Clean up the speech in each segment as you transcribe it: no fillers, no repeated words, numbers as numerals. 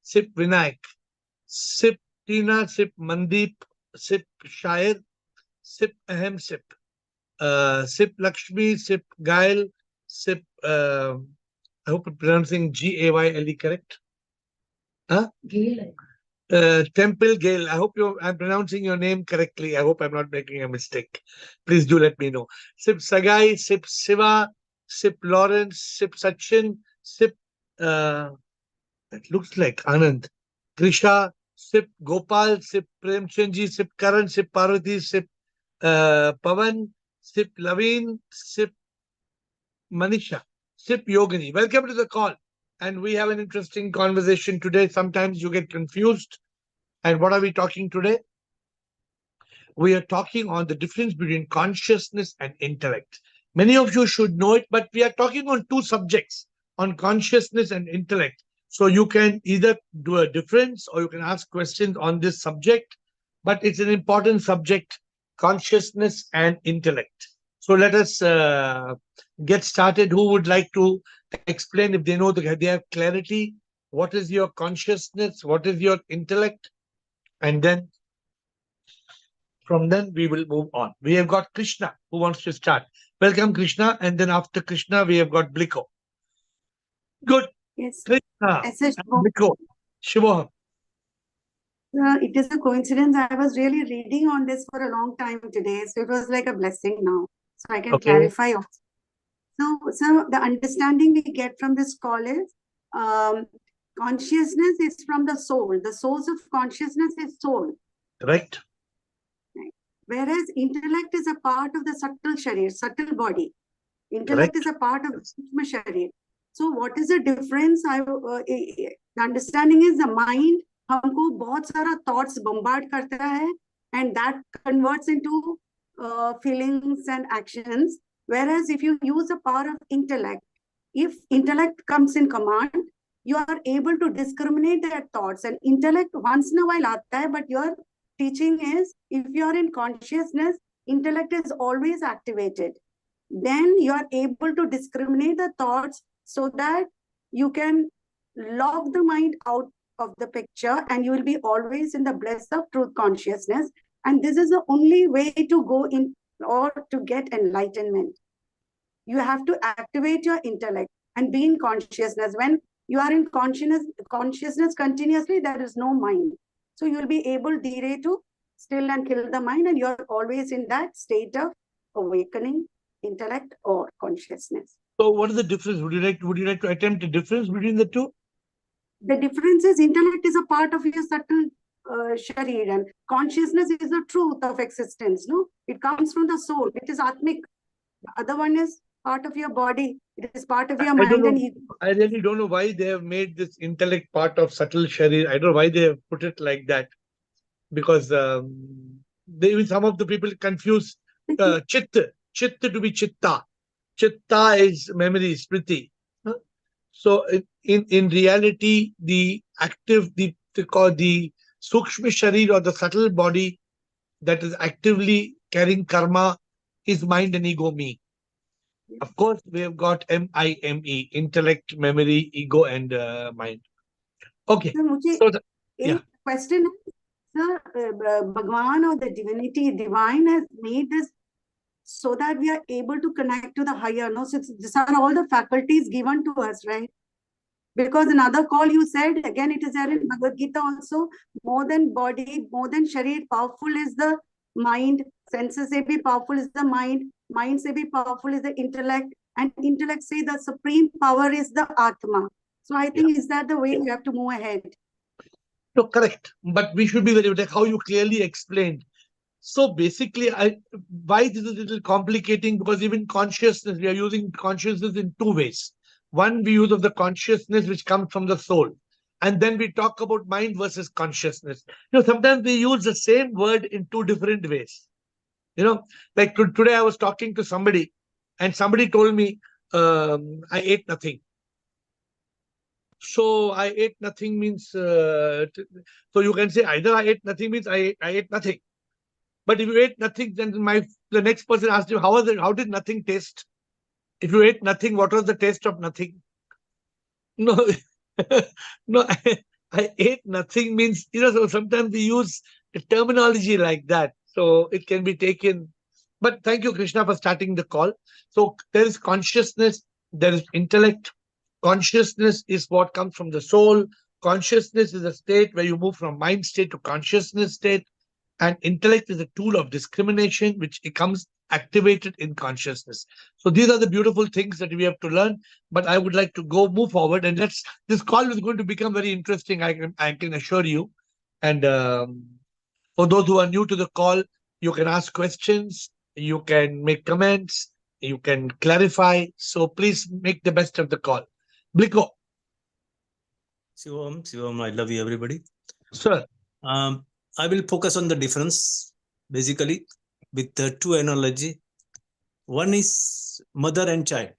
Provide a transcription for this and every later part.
Sip Vinayak, Sip Tina, Sip Mandeep, Sip Shair, Sip Ahem Sip, Sip Lakshmi, Sip Gail, Sip, I hope I'm pronouncing Gayle correct. Huh? Temple Gale. I hope I'm pronouncing your name correctly. I hope I'm not making a mistake. Please do let me know. Sip Sagai, Sip Siva, Sip Lawrence, Sip Sachin, Sip, it looks like Anand, Krisha, Sip Gopal, Sip Premchandji, Sip Karan, Sip Parvati, Sip Pavan, Sip Laveen, Sip Manisha, Sip Yogini. Welcome to the call. And we have an interesting conversation today. Sometimes you get confused. And what are we talking today? We are talking on the difference between consciousness and intellect. Many of you should know it, but we are talking on two subjects, on consciousness and intellect. So you can either do a difference or you can ask questions on this subject, but it's an important subject, consciousness and intellect. So let us get started. Who would like to explain, if they know, they have clarity? What is your consciousness? What is your intellect? And then from then we will move on. We have got Krishna who wants to start. Welcome, Krishna. And then after Krishna, we have got Bliko. Good. Yes. Krishna and Bliko. Shivoham. It is a coincidence. I was really reading on this for a long time today. So it was like a blessing now. So I can clarify also. So the understanding we get from this call is consciousness is from the soul. The source of consciousness is soul. Right. Whereas intellect is a part of the subtle sharir, subtle body. Intellect is a part of the sukshma sharir. So what is the difference? The understanding is the mind हमको बहुत सारा thoughts bombard करता है, and that converts into feelings and actions. Whereas if you use the power of intellect, if intellect comes in command, you are able to discriminate their thoughts. And intellect once in a while आता है, but your teaching is, if you are in consciousness, intellect is always activated. Then you are able to discriminate the thoughts so that you can lock the mind out of the picture, and you will be always in the bliss of truth consciousness. And this is the only way to go in or to get enlightenment. You have to activate your intellect and be in consciousness. When you are in consciousness continuously, there is no mind. So you will be able to still and kill the mind, and you're always in that state of awakening, intellect or consciousness. So what is the difference? Would you like to attempt a difference between the two? The difference is intellect is a part of your subtle sharir, and consciousness is the truth of existence. No, it comes from the soul. It is atmic. The other one is part of your body. It is part of your mind and ego. I really don't know why they have made this intellect part of subtle sharir. I don't know why they have put it like that, because some of the people confuse chitta to be chitta. Chitta is memory, smriti. So in reality, the sukshma sharir, or the subtle body that is actively carrying karma, is mind and ego, me. Of course, we have got MIME, intellect, memory, ego, and mind. Okay. So question is, sir, Bhagwan or the divine has made this so that we are able to connect to the higher. No, so these are all the faculties given to us, right? Because another call you said, again, it is there in Bhagavad Gita also, more than body, more than sharir, powerful is the mind, senses say be powerful is the mind say be powerful is the intellect, and intellect say the supreme power is the Atma. So I think, is that the way we have to move ahead? No, correct. But we should be very, like how you clearly explained. So basically, why this is a little complicating, because even consciousness, we are using consciousness in two ways. One, we use of the consciousness which comes from the soul. And then we talk about mind versus consciousness. Sometimes we use the same word in two different ways. Like today I was talking to somebody, and somebody told me, I ate nothing. So I ate nothing means, so you can say either I ate nothing means I ate nothing. But if you ate nothing, then the next person asked you, how did nothing taste? If you ate nothing, what was the taste of nothing? No, no. I ate nothing means, so sometimes we use the terminology like that. So it can be taken. But thank you, Krishna, for starting the call. So there is consciousness, there is intellect. Consciousness is what comes from the soul. Consciousness is a state where you move from mind state to consciousness state. And intellect is a tool of discrimination, which becomes activated in consciousness. So these are the beautiful things that we have to learn. But I would like to move forward, and this call is going to become very interesting. I can assure you. And for those who are new to the call, you can ask questions, you can make comments, you can clarify. So please make the best of the call. Bliko. Shivam, I love you, everybody. Sir. I will focus on the difference, basically, with the two analogy. One is mother and child.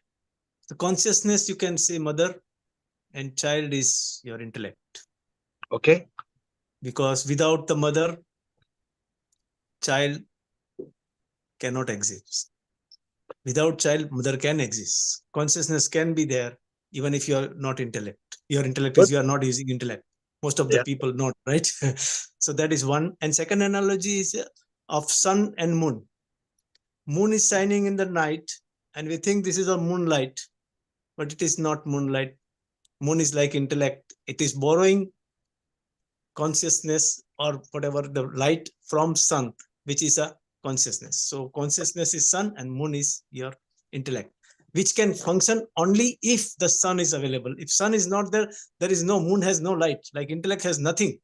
The consciousness, you can say mother, and child is your intellect. Okay. Because without the mother, child cannot exist. Without child, mother can exist. Consciousness can be there, even if you are not intellect. Your intellect is you are not using intellect. Most of the people not, right? So that is one. And second analogy is of sun and moon. Moon is shining in the night, and we think this is a moonlight, but it is not moonlight. Moon is like intellect. It is borrowing consciousness or whatever the light from sun, which is a consciousness. So consciousness is sun and moon is your intellect, which can function only if the sun is available. If sun is not there, there is no, moon has no light. Like intellect has nothing.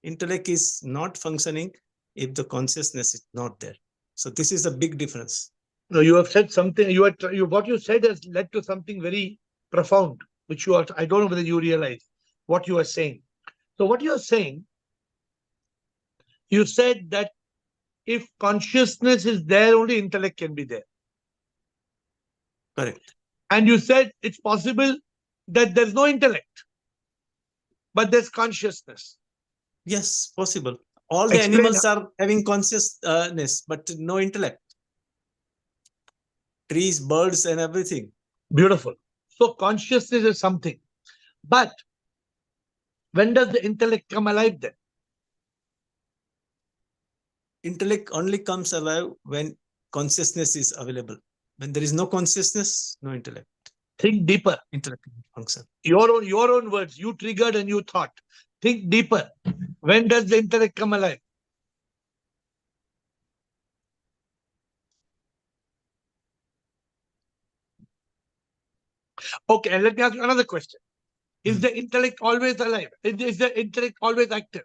Intellect is not functioning if the consciousness is not there. So this is a big difference. No, you have said something. What you said has led to something very profound, which I don't know whether you realize what you are saying. So what you are saying, you said that if consciousness is there, only intellect can be there. Correct. And you said it's possible that there's no intellect, but there's consciousness. Yes, possible. All the animals are having consciousness, but no intellect. Trees, birds, and everything. Beautiful. So consciousness is something. But when does the intellect come alive then? Intellect only comes alive when consciousness is available. When there is no consciousness, no intellect. Think deeper. Intellect function. Your own words. You triggered and you thought. Think deeper. When does the intellect come alive? Okay, and let me ask you another question. Is the intellect always alive? Is the intellect always active?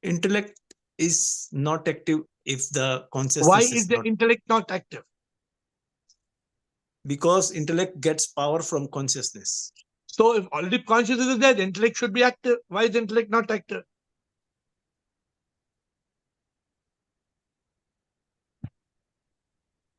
Intellect is not active if the consciousness Why is the intellect not active? Because intellect gets power from consciousness. So if already consciousness is there, the intellect should be active. Why is the intellect not active?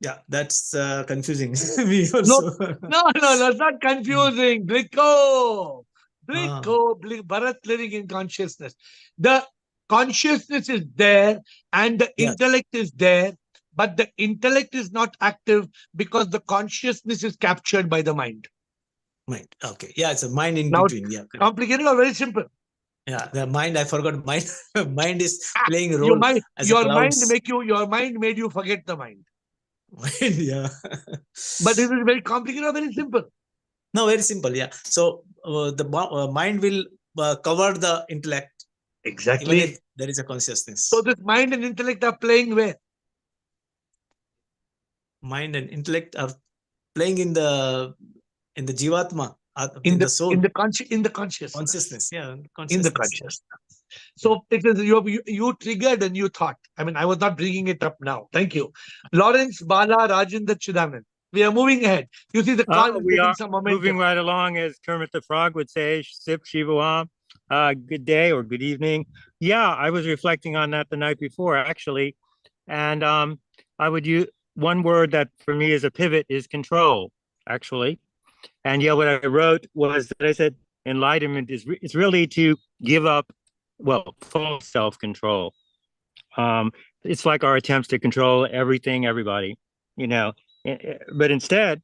Yeah, that's confusing. Me also. No, it's not confusing. Bliko, Bharat living in consciousness. The consciousness is there and the intellect is there, but the intellect is not active because the consciousness is captured by the mind. Mind. Okay. Yeah, it's a mind in between. Yeah. Complicated or very simple? Yeah, the mind, I forgot mind. Mind is playing a role as your a mind made you forget the mind. Yeah. But is it very complicated or very simple? No, very simple. Yeah. So the mind will cover the intellect. Exactly. Even if there is a consciousness. So this mind and intellect are playing where? Mind and intellect are playing in the jivatma, in the soul. In the consciousness. Consciousness. Yeah. In the consciousness. So it is you triggered and you thought. I mean, I was not bringing it up now. Thank you. Lawrence, Bala, Rajendra, Chidanand. We are moving ahead. You see the call is getting some momentum. Moving right along, as Kermit the Frog would say, Sip Shivam. Good day or good evening. Yeah, I was reflecting on that the night before, actually. And I would use one word that for me is a pivot is control, actually. And yeah, what I wrote was that I said enlightenment is it's really to give up, well, full self-control. It's like our attempts to control everything, everybody, but instead,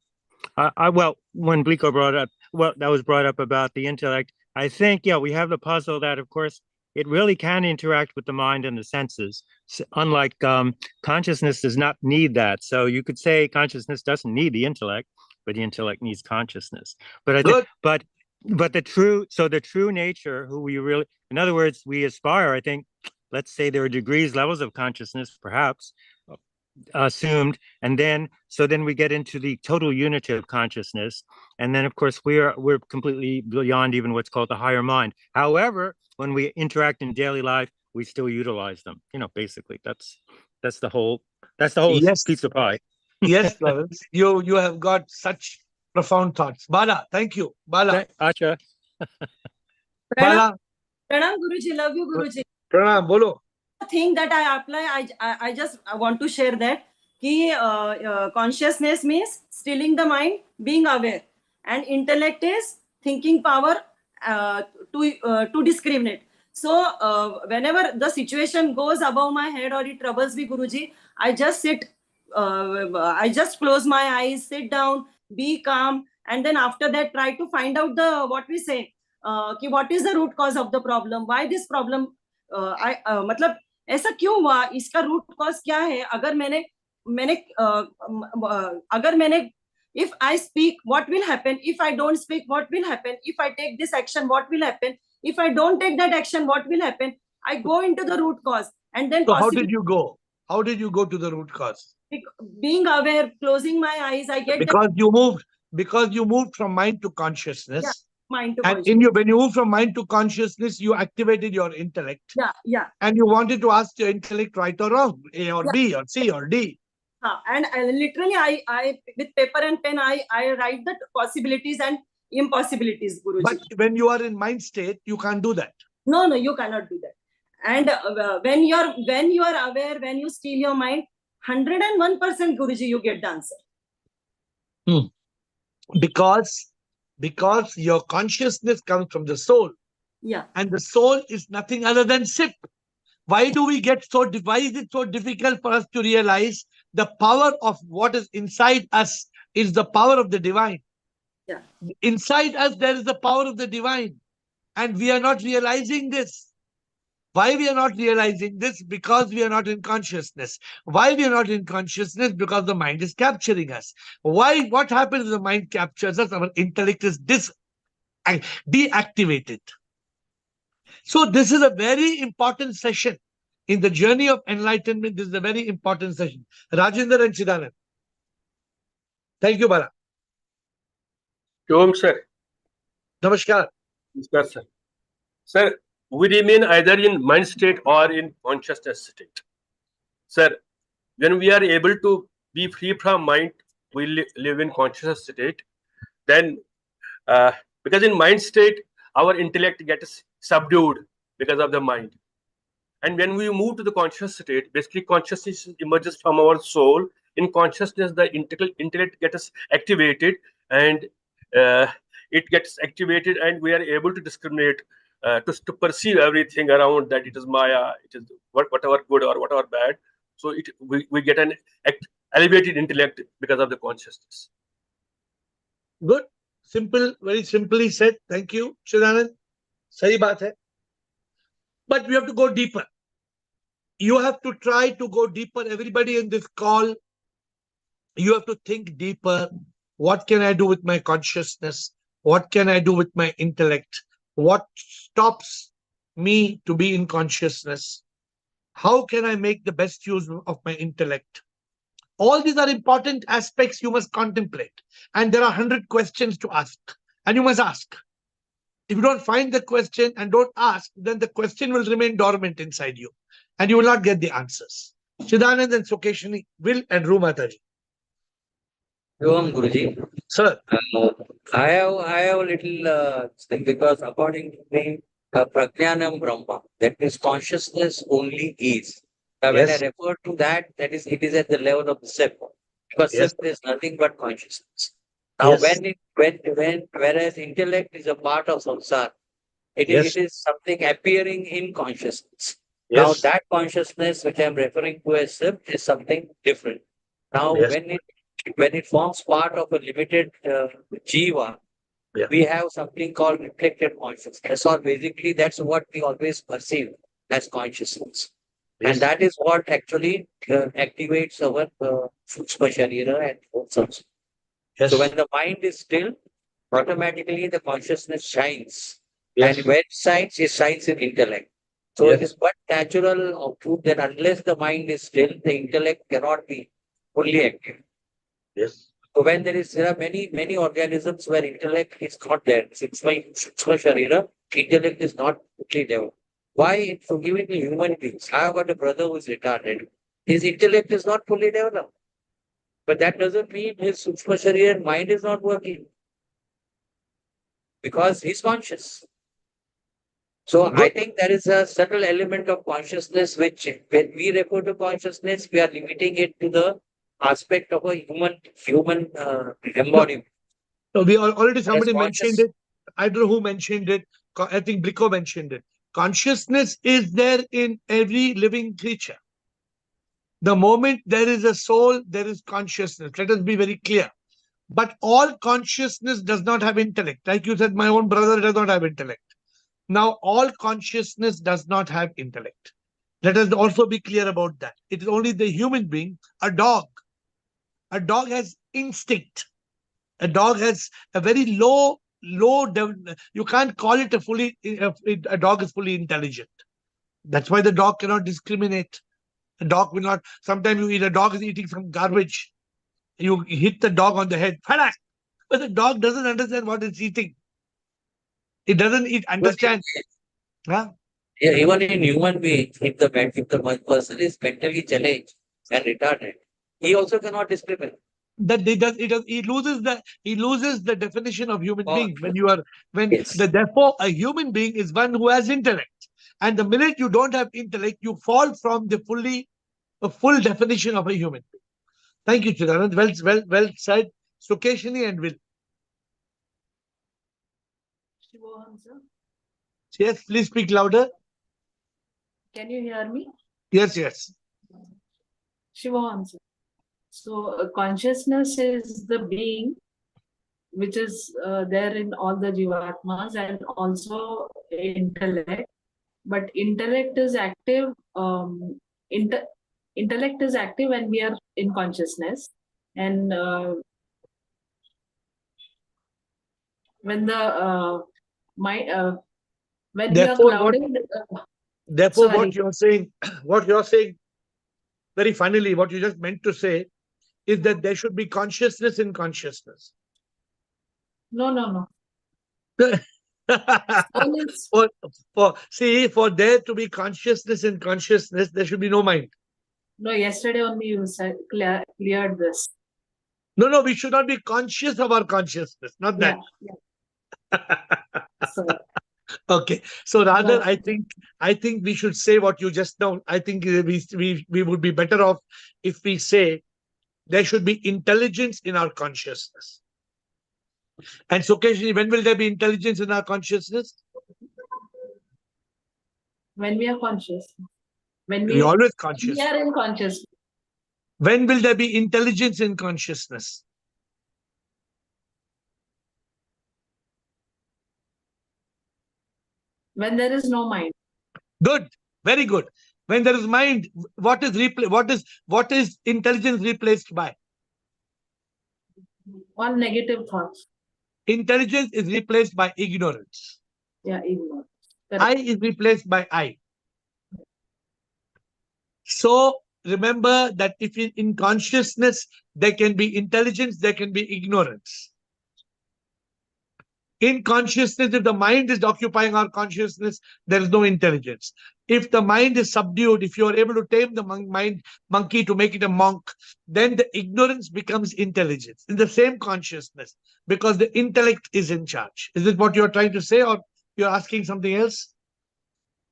when Bliko brought up, what that was brought up about the intellect. I think, yeah, we have the puzzle that, of course, it really can interact with the mind and the senses. Unlike consciousness does not need that. So you could say consciousness doesn't need the intellect, but the intellect needs consciousness. But I think, but the true nature, who we really, in other words, we aspire, I think, let's say there are degrees, levels of consciousness, perhaps, assumed, and then we get into the total unity of consciousness, and then of course we're completely beyond even what's called the higher mind. However, when we interact in daily life, we still utilize them. Basically that's the whole Yes. piece of pie. Yes, Lawrence, you have got such profound thoughts. Bala, thank you. Bala. Acha. Bala. Pranam Guruji, love you Guruji. Pranam, bolo. Thing that I apply, I just want to share that consciousness means stilling the mind, being aware, and intellect is thinking power to discriminate. So whenever the situation goes above my head or it troubles me, Guruji, I just sit, I just close my eyes, sit down, be calm, and then after that try to find out what we say, what is the root cause of the problem, why this problem, मतलब ऐसा क्यों हुआ, इसका root cause क्या है. अगर मैंने if I speak, what will happen? If I don't speak, what will happen? If I take this action, what will happen? If I don't take that action, what will happen? I go into the root cause, and then so how did you go to the root cause? Being aware, closing my eyes, I get because you moved from mind to consciousness. Yeah. Mind to and when you move from mind to consciousness, you activated your intellect. Yeah. And you wanted to ask your intellect right or wrong, A or B or C or D. And literally, I with paper and pen, I write the possibilities and impossibilities, Guruji. But when you are in mind state, you can't do that. No, you cannot do that. And when you are aware, when you still your mind, 101%, Guruji, you get the answer. Because your consciousness comes from the soul. Yeah. And the soul is nothing other than SIP. Why is it so difficult for us to realize the power of what is inside us is the power of the divine? Yeah. Inside us, there is the power of the divine. And we are not realizing this. Why we are not realizing this? Because we are not in consciousness. Why we are not in consciousness? Because the mind is capturing us. Why? What happens if the mind captures us? Our intellect is deactivated. So this is a very important session. In the journey of enlightenment, this is a very important session. Rajendra and Chidanand. Thank you, Bala. Om, sir. Namaskar. Namaskar, sir. Sir, we remain either in mind state or in consciousness state. Sir, when we are able to be free from mind, we live in consciousness state. Then, because in mind state, our intellect gets subdued because of the mind. And when we move to the conscious state, basically consciousness emerges from our soul. In consciousness, the intellect gets activated, and it gets activated, and we are able to discriminate, to perceive everything around, that it is Maya, it is whatever good or whatever bad. So we get an elevated intellect because of the consciousness. Good. Simple, very simply said. Thank you, Chidanand. Sahi baat hai. But we have to go deeper. You have to try to go deeper. Everybody in this call, you have to think deeper. What can I do with my consciousness? What can I do with my intellect? What stops me to be in consciousness? How can I make the best use of my intellect? All these are important aspects you must contemplate. And there are 100 questions to ask. And you must ask. If you don't find the question and don't ask, then the question will remain dormant inside you. And you will not get the answers. Chidanand and Sukeshini, Will and Rumataji. Om Guruji. Sir. I have a little thing, because according to me, Prajnanam Brahma, that is consciousness only is. When I refer to that, it is at the level of the SIP. Because SIP is nothing but consciousness. Now, whereas intellect is a part of samsara, it is something appearing in consciousness. Now, that consciousness which I am referring to as SIP is something different. Now, when it forms part of a limited jiva, Yeah. we have something called reflected consciousness, or basically that's what we always perceive as consciousness. Yes. And that is what actually activates our Sukshma Sharira and forces. Yes. So when the mind is still, automatically the consciousness shines. Yes. And when it shines in intellect. So it Yes. is but natural or true that unless the mind is still, the intellect cannot be fully active. Yes. So when there are many organisms where intellect is not there. Sukshma Sharira, intellect is not fully developed. Why? So even in human beings, I have got a brother who is retarded. His intellect is not fully developed. But that doesn't mean his Sukshma Sharira mind is not working. Because he's conscious. So I Good. think there is a subtle element of consciousness which, when we refer to consciousness, we are limiting it to the aspect of a human embodiment. So we already somebody Whereas mentioned conscious- it. I don't know who mentioned it. I think Bliko mentioned it. Consciousness is there in every living creature. The moment there is a soul, there is consciousness. Let us be very clear. But all consciousness does not have intellect. Like you said, my own brother does not have intellect. Now, all consciousness does not have intellect. Let us also be clear about that. It is only the human being, a dog. A dog has instinct. A dog has a very low, you can't call it a dog is fully intelligent. That's why the dog cannot discriminate. A dog will not, sometimes you eat, a dog is eating some garbage. You hit the dog on the head, but the dog doesn't understand what it's eating. It doesn't understand. Huh? Yeah, even in human beings, if the one person is mentally challenged and retarded, he also cannot discriminate. That he loses the definition of human Oh, being yes. therefore a human being is one who has intellect, and the minute you don't have intellect, you fall from the full definition of a human being. Thank you, Chidanand. Well said. Sukeshini and Will. Shivoham, sir. Yes, please speak louder. Can you hear me? Yes. Shivoham, sir. So consciousness is the being which is there in all the Jivatmas and also intellect. But intellect is active. Intellect is active when we are in consciousness, and when the mind when we are clouded. Therefore, Sorry. what you're saying, very funnily, what you just meant to say is that there should be consciousness in consciousness. No. For there to be consciousness in consciousness, there should be no mind. No, yesterday only you said cleared this. No, we should not be conscious of our consciousness, not that. Yeah. Sorry. Okay, so rather, No. I think we should say what you just now. I think we would be better off if we say there should be intelligence in our consciousness. And so, occasionally, when will there be intelligence in our consciousness? When we are conscious. When we always conscious. We are in consciousness. When will there be intelligence in consciousness? When there is no mind. Good, very good. When there is mind, what is intelligence replaced by? All negative thoughts. Intelligence is replaced by ignorance. Yeah, ignorance. I is replaced by I. So remember that if in consciousness there can be intelligence, there can be ignorance. In consciousness, if the mind is occupying our consciousness, there is no intelligence. If the mind is subdued, if you are able to tame the monkey to make it a monk, then the ignorance becomes intelligence in the same consciousness, because the intellect is in charge. Is it what you're trying to say, or you're asking something else?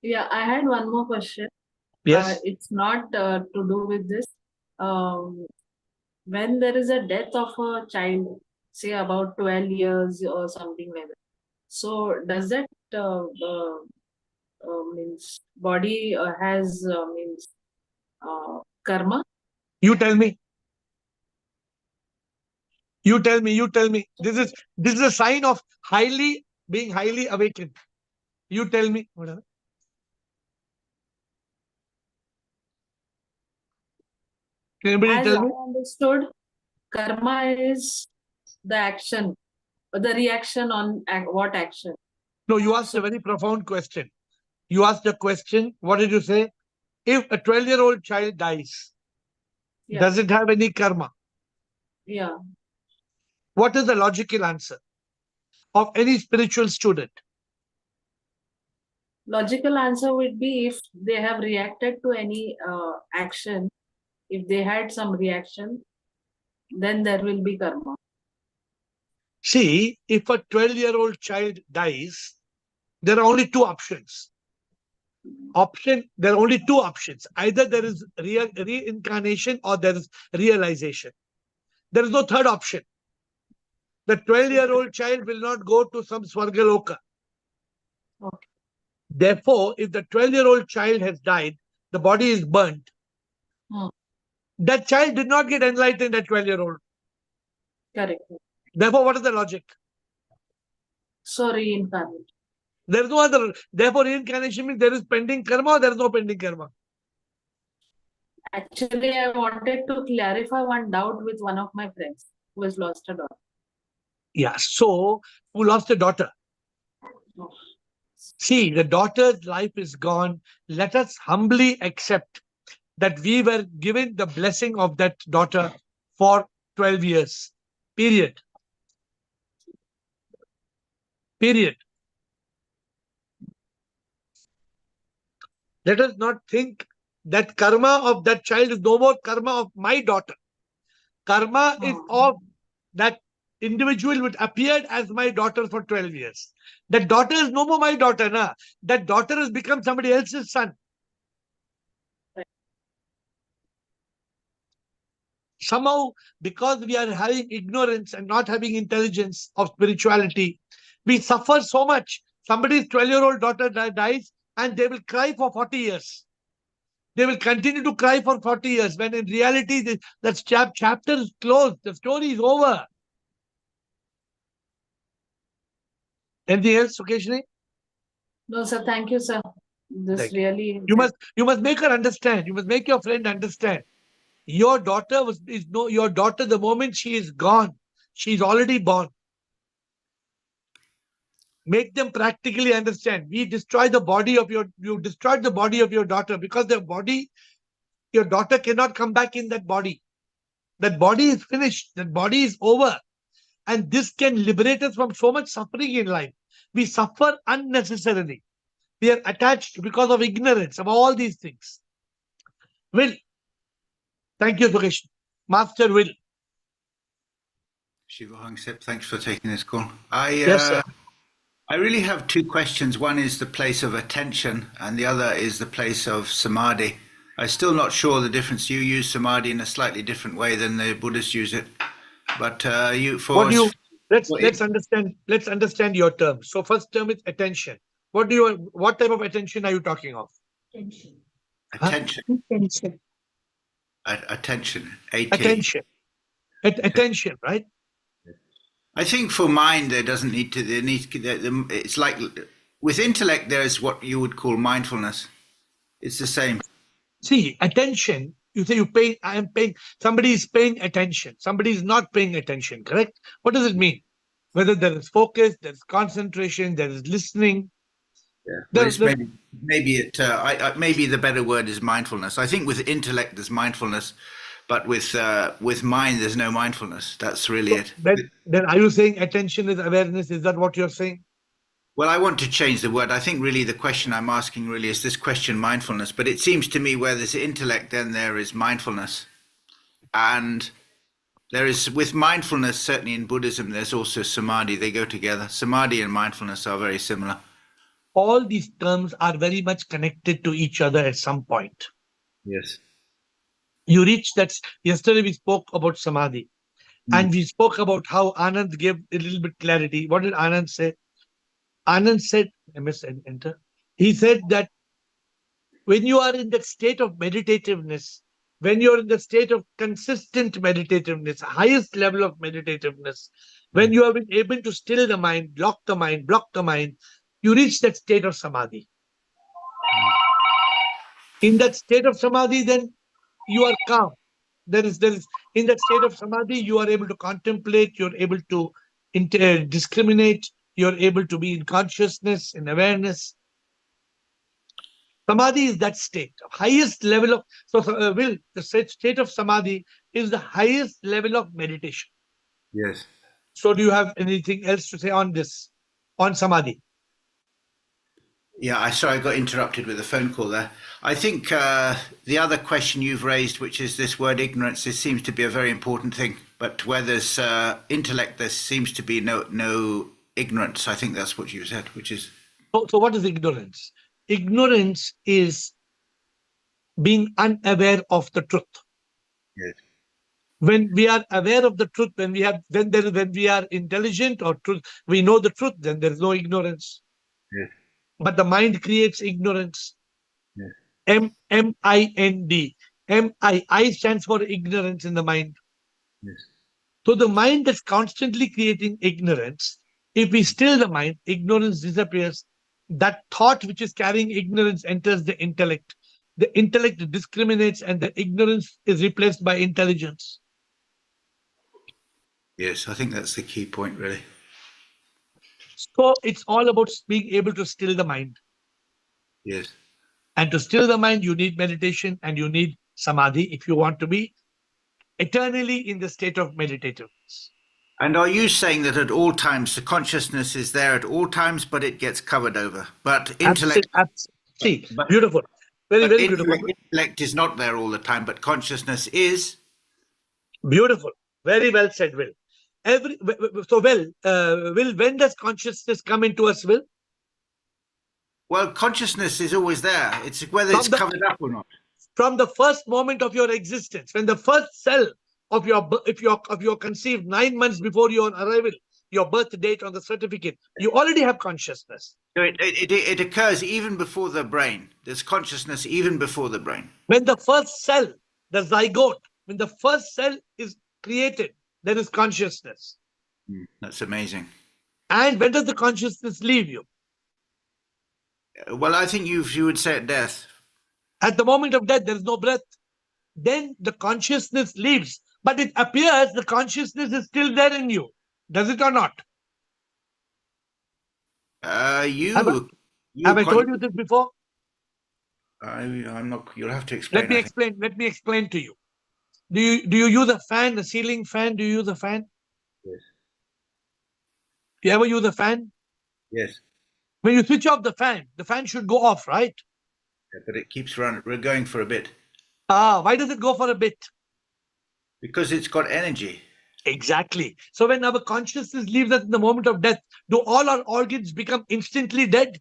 Yeah, I had one more question. Yes. It's not to do with this. When there is a death of a child, say about 12 years or something like that, so does that means body has means karma? You tell me. You tell me, you tell me. This is a sign of being highly awakened. You tell me. Whatever. Can anybody As tell I me? understood, karma is the action, the reaction on what action. No, you asked a very profound question. You asked a question. What did you say? If a 12-year-old child dies, Yeah. does it have any karma? Yeah. What is the logical answer of any spiritual student? Logical answer would be if they have reacted to any action, if they had some reaction, then there will be karma. See, if a 12-year-old child dies, there are only two options. There are only two options. Either there is reincarnation or there is realization. There is no third option. The 12-year-old child will not go to some Swargaloka. Okay. Therefore, if the 12-year-old child has died, the body is burnt. That child did not get enlightened at 12-year-old. Correct. Therefore, what is the logic? So reincarnate. There is no other. Therefore, reincarnation means there is pending karma or there is no pending karma. Actually, I wanted to clarify one doubt with one of my friends who has lost a daughter. Yeah, so who lost a daughter? Oh. See, the daughter's life is gone. Let us humbly accept that we were given the blessing of that daughter for 12 years. Period. Period. Let us not think that karma of that child is no more karma of my daughter. Karma is of that individual which appeared as my daughter for 12 years. That daughter is no more my daughter. Na? That daughter has become somebody else's son. Somehow, because we are having ignorance and not having intelligence of spirituality, we suffer so much. Somebody's 12-year-old daughter dies and they will cry for 40 years. They will continue to cry for 40 years when in reality that chapter is closed. The story is over. Anything else, Sukeshni? No, sir. Thank you, sir. This really. You must make her understand. You must make your friend understand. Your daughter your daughter. The moment she is gone, she is already born. Make them practically understand. You destroyed the body of your daughter because your daughter cannot come back in that body. That body is finished. That body is over. And this can liberate us from so much suffering in life. We suffer unnecessarily. We are attached because of ignorance of all these things. Will. Thank you, Sukesh. Master Will. Shiva Sip, thanks for taking this call. Yes, sir. I really have two questions. One is the place of attention, and the other is the place of samadhi. I'm still not sure the difference. You use samadhi in a slightly different way than the Buddhists use it. But let's understand your terms. So first term is attention. What type of attention are you talking of? Attention. Attention. Attention. Attention, right? I think for mind it's like with intellect there is what you would call mindfulness. It's the same. See, attention. You say I am paying. Somebody is paying attention. Somebody is not paying attention. Correct? What does it mean? Whether there is focus, there is concentration, there is listening. Yeah. Maybe the better word is mindfulness. I think with intellect there's mindfulness, but with mind there's no mindfulness. That's really it. Then are you saying attention is awareness? Is that what you're saying? Well, I want to change the word. I think really the question I'm asking really is this question mindfulness. But it seems to me where there's intellect, then there is mindfulness. And there is, with mindfulness, certainly in Buddhism, there's also samadhi. They go together. Samadhi and mindfulness are very similar. All these terms are very much connected to each other at some point. Yes. You reach that. Yesterday we spoke about samadhi. And we spoke about how Anand gave a little bit clarity. What did Anand say? Anand said, enter. He said that when you are in that state of meditativeness, when you're in the state of consistent meditativeness, highest level of meditativeness, when you have been able to still the mind, block the mind, you reach that state of samadhi. In that state of samadhi, then you are calm. There is in that state of samadhi, you are able to contemplate, you're able to discriminate, you're able to be in consciousness, in awareness. Samadhi is that state, highest level of, Will, the state of samadhi is the highest level of meditation. Yes. So do you have anything else to say on this, on samadhi? Yeah, sorry, I got interrupted with a phone call there. I think the other question you've raised, which is this word ignorance, this seems to be a very important thing. But where there's intellect, there seems to be no ignorance. I think that's what you said, which is... So what is ignorance? Ignorance is being unaware of the truth. Yes. When we are aware of the truth, when we are intelligent or truth, we know the truth, then there is no ignorance. Yes. But the mind creates ignorance. Yes. M-I-N-D. I stands for ignorance in the mind. Yes. So the mind is constantly creating ignorance. If we still the mind, ignorance disappears. That thought which is carrying ignorance enters the intellect. The intellect discriminates and the ignorance is replaced by intelligence. Yes, I think that's the key point, really. So it's all about being able to still the mind. Yes. And to still the mind, you need meditation and you need samadhi if you want to be eternally in the state of meditativeness. And are you saying that at all times the consciousness is there at all times, but it gets covered over? But intellect, See, beautiful, very beautiful. Intellect is not there all the time, but consciousness is. Beautiful, very well said, Will. Will, when does consciousness come into us, Will? Well, consciousness is always there. It's whether it's covered up or not. From the first moment of your existence, when the first cell of if you're conceived 9 months before your arrival, your birth date on the certificate, you already have consciousness. It occurs even before the brain. There's consciousness even before the brain. When the first cell, the zygote, when the first cell is created, there is consciousness. That's amazing. And when does the consciousness leave you? Well, I think you would say at death. At the moment of death, there is no breath. Then the consciousness leaves. But it appears the consciousness is still there in you. Does it or not? Have I told you this before? I'm not. You'll have to explain. Let me explain to you. Do you use a fan, a ceiling fan? Do you use a fan? Yes. You ever use a fan? Yes. When you switch off the fan should go off, right? Yeah, but it keeps running. We're going for a bit. Why does it go for a bit? Because it's got energy. Exactly. So when our consciousness leaves us in the moment of death, do all our organs become instantly dead?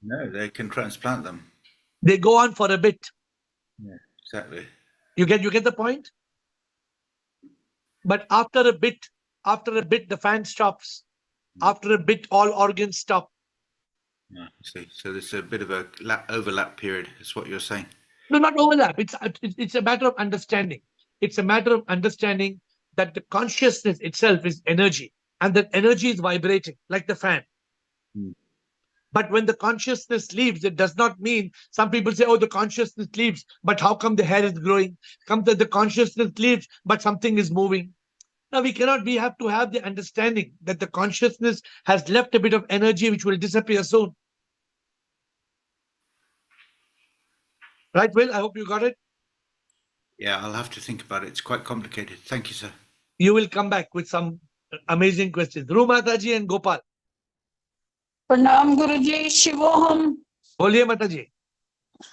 No, they can transplant them. They go on for a bit. Yeah, exactly. You get the point? But after a bit, the fan stops. After a bit, all organs stop. Yeah, see. So there's a bit of a overlap period, is what you're saying. No, not overlap. It's a matter of understanding. It's a matter of understanding that the consciousness itself is energy, and that energy is vibrating like the fan. But when the consciousness leaves, it does not mean, some people say, oh, the consciousness leaves, but how come the hair is growing? Come that the consciousness leaves, but something is moving. Now we have to have the understanding that the consciousness has left a bit of energy which will disappear soon. Right, Will? I hope you got it. Yeah, I'll have to think about it. It's quite complicated. Thank you, sir. You will come back with some amazing questions. Dhruv Mataji and Gopal. Pranam Guruji, Shivoham. Boliye Mataji.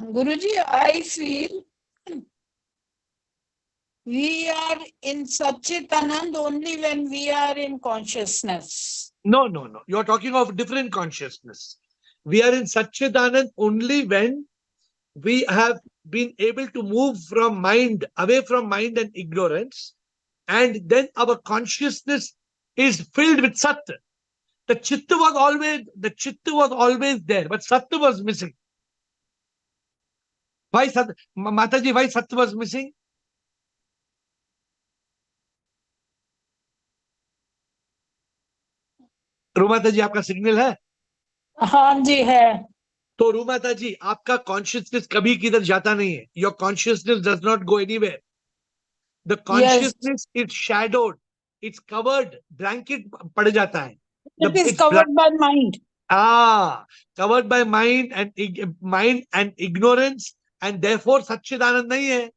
Guruji, I feel we are in Satchitanand only when we are in consciousness. No. You're talking of different consciousness. We are in Satchitanand only when we have been able to move from mind, away from mind and ignorance, and then our consciousness is filled with Sattva. The Chitta was always there, but Sattva was missing. Why Sattva? Mataji, why Sattva was missing? रूमाता जी आपका signal है? हाँ जी है। तो रूमाता जी आपका consciousness कभी किधर जाता नहीं है. Your consciousness does not go anywhere. The consciousness it's shadowed, it's covered, blanket पड़ जाता है. It is covered by mind. Covered by mind and ignorance, and therefore सच्चिदानंद नहीं है.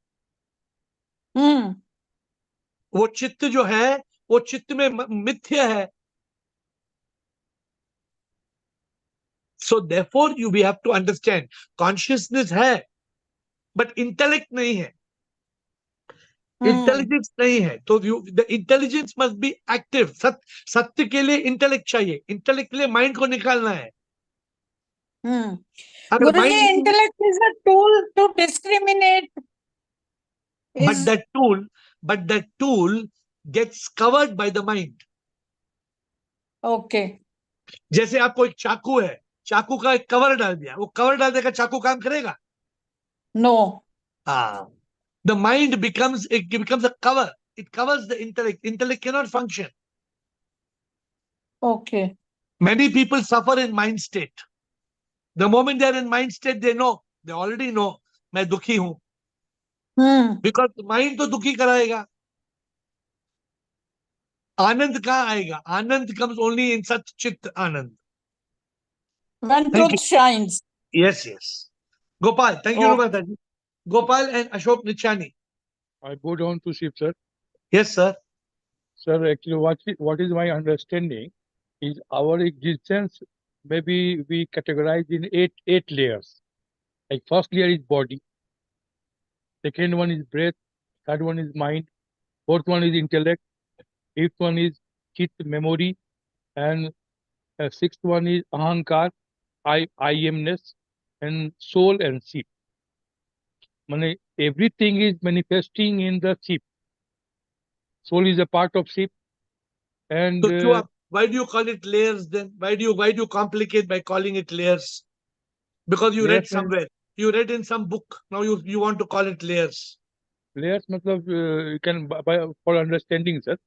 वो चित्त जो है वो चित्त में मिथ्य है. So therefore we have to understand consciousness है but intellect नहीं है. इंटेलिजेंस नहीं है. तो the intelligence must be active. सत्य के लिए इंटेलेक्ट चाहिए. इंटेलेक्ट के लिए माइंड को निकालना है. अगर Guruji, mind, intellect is a tool to discriminate. but that tool gets covered by the mind. Okay. जैसे आपको एक चाकू है, चाकू का एक कवर डाल दिया, वो कवर डाल देगा, चाकू काम करेगा? No. The mind becomes a cover. It covers the intellect. Intellect cannot function. Okay. Many people suffer in mind state. The moment they are in mind state, they already know मैं दुखी हूं. Because mind तो दुखी कराएगा. आनंद कहाँ आएगा? आनंद comes only in such चित्त आनंद. When truth shines. Yes. Gopal, thank you, Rumata ji. Gopal and Ashok Nichani. I go down to shift, sir. Yes, sir. Sir, actually, what is my understanding is our existence maybe we categorize in eight layers. Like first layer is body, second one is breath, third one is mind, fourth one is intellect, fifth one is chit memory, and sixth one is ahankar, I amness, and soul and sheep. Everything is manifesting in the sheep. Soul is a part of sheep. And so why do you call it layers then? Why do you complicate by calling it layers? Because you read somewhere. You read in some book. Now you want to call it layers. Layers, matlab, you can for understanding, sir.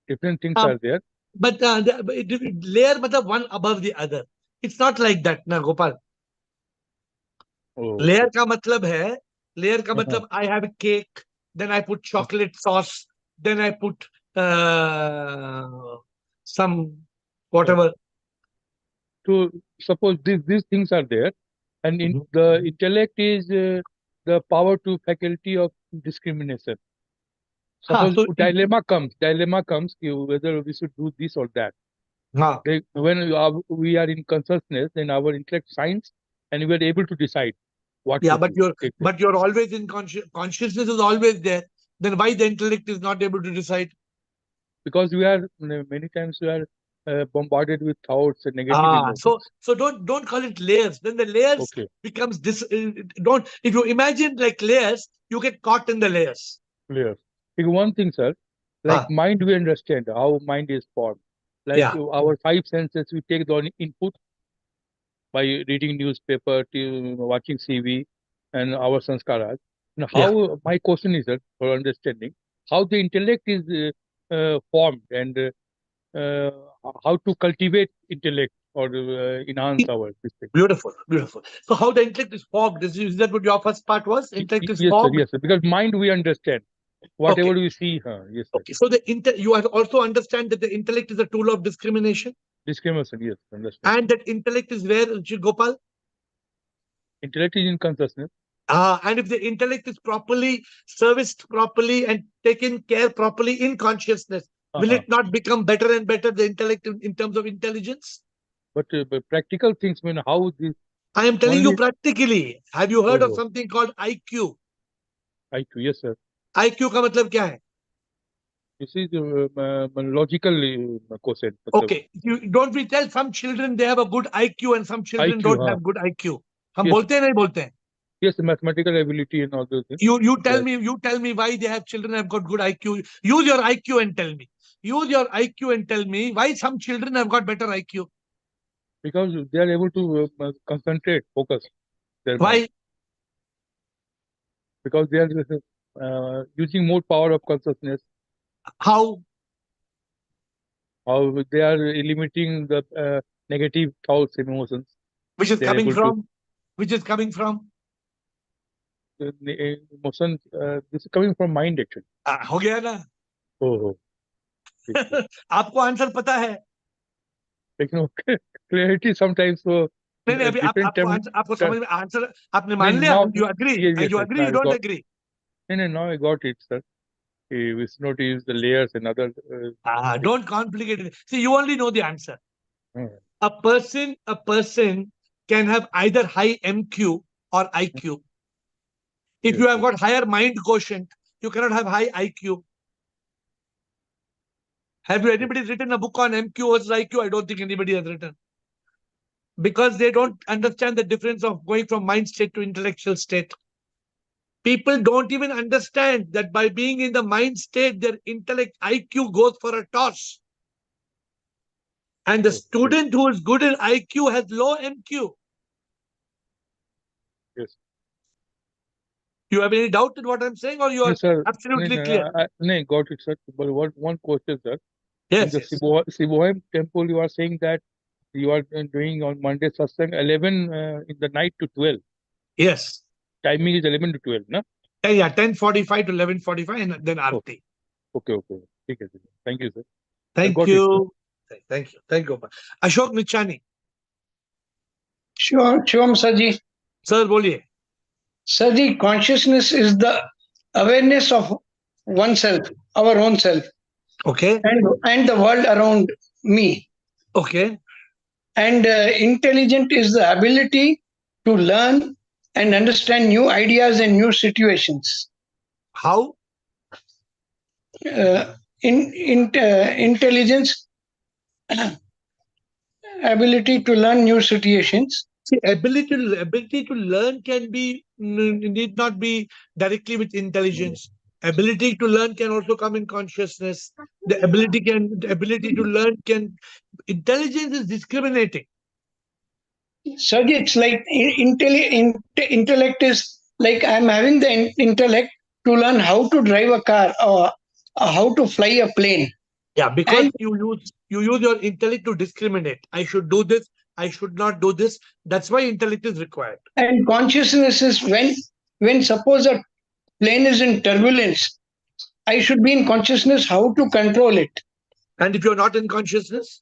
Different things are there. But layer, matlab one above the other. It's not like that, na Gopal. Layer का मतलब है. Layer का मतलब I have a cake, then I put chocolate sauce, then I put some whatever. So suppose these things are there, and the intellect is the power to faculty of discrimination. Suppose dilemma comes whether we should do this or that. When we are in consciousness, then our intellect shines, and we are able to decide what. Yeah, but you're always in consciousness is always there. Then why the intellect is not able to decide? Because we are many times we are bombarded with thoughts and negative emotions. So don't call it layers. Then the layers becomes this. Don't, if you imagine like layers, you get caught in the layers. Layers. One thing, sir, like mind, we understand how mind is formed. Like our five senses, we take the input by reading newspaper, watching CV, and our sanskaras. Now, how my question is, sir, for understanding how the intellect is formed and how to cultivate intellect or enhance our system. Beautiful. So how the intellect is formed? Is that what your first part was? Intellect is formed? Yes, sir. Because mind we understand. Whatever we see. Yes, sir. Okay. So you have also understand that the intellect is a tool of discrimination? Discrimination, yes. Understand. And that intellect is where, Gopal? Intellect is in consciousness. And if the intellect is properly serviced properly and taken care properly in consciousness, will it not become better and better, the intellect in terms of intelligence? But practical things mean how this. I am telling you practically. Have you heard of something called IQ? IQ, yes, sir. IQ का मतलब क्या है? This is logical quotient. Okay. Don't we tell some children they have a good IQ and some children don't have good IQ? हम बोलते हैं नहीं बोलते हैं? Yes, mathematical ability and all those things. You tell me why they have children have got good IQ. Use your IQ and tell me. Use your IQ and tell me why some children have got better IQ. Because they are able to concentrate, focus. Why? Because they are using more power of consciousness. How? how they are limiting the negative thoughts, emotions. Which is They are coming able to from? Which is coming from? the emotions. This is coming from mind actually. हो गया ना? Oh, ठीक है. आपको answer पता है? लेकिन clarity sometimes so नहीं नहीं, अभी different term. आपको समझ में आंसर आपने नहीं, मान लिया? now You agree? yes, yes, You yes, agree? now You I don't got. agree? No, now I got it, sir. We should not use the layers and other. Don't complicate it. See, you only know the answer. Hmm. A person can have either high MQ or IQ. If Yes, you have yes. got higher mind quotient, you cannot have high IQ. Have you anybody written a book on MQ versus IQ? I don't think anybody has written. Because they don't understand the difference of going from mind state to intellectual state. People don't even understand that by being in the mind state, their intellect IQ goes for a toss. And the student who is good in IQ has low MQ. Yes. You have any doubt in what I'm saying, or you are Yes, sir. absolutely No, clear? no, got it, sir. But one question, sir. Yes, In the yes. Sivoham temple, you are saying that you are doing on Monday satsang 11 in the night to 12. Yes. Timing is 11 to 12, no? Yeah, 10:45 to 11:45, and then Aarti. Okay. ठीक है, sir. Thank you, sir. Thank got it, you. Thank you. Thank you. Ashok Nichani. Shivam Sarji. Sir, बोलिए. Sarji, consciousness is the awareness of oneself, our own self. Okay. And the world around me. Okay. And intelligent is the ability to learn and understand new ideas and new situations. How? Intelligence, ability to learn new situations. See, ability to learn can be, need not be directly with intelligence. Ability to learn can also come in consciousness. The ability to learn can, intelligence is discriminating. So it's like intellect is like I'm having the intellect to learn how to drive a car or how to fly a plane. Yeah, because you use your intellect to discriminate. I should do this. I should not do this. That's why intellect is required. And consciousness is when suppose a plane is in turbulence, I should be in consciousness how to control it. And if you're not in consciousness,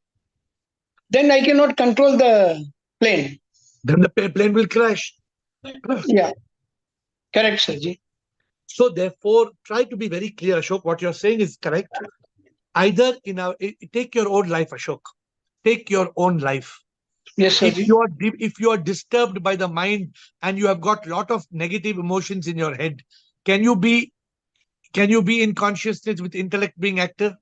then I cannot control the plane. Then the plane will crash. Yeah, correct, Sarji. So therefore, try to be very clear, Ashok. What you're saying is correct. Either take your own life, Ashok. Take your own life. Yes, sir. If you are disturbed by the mind and you have got lot of negative emotions in your head, can you be in consciousness with intellect being active?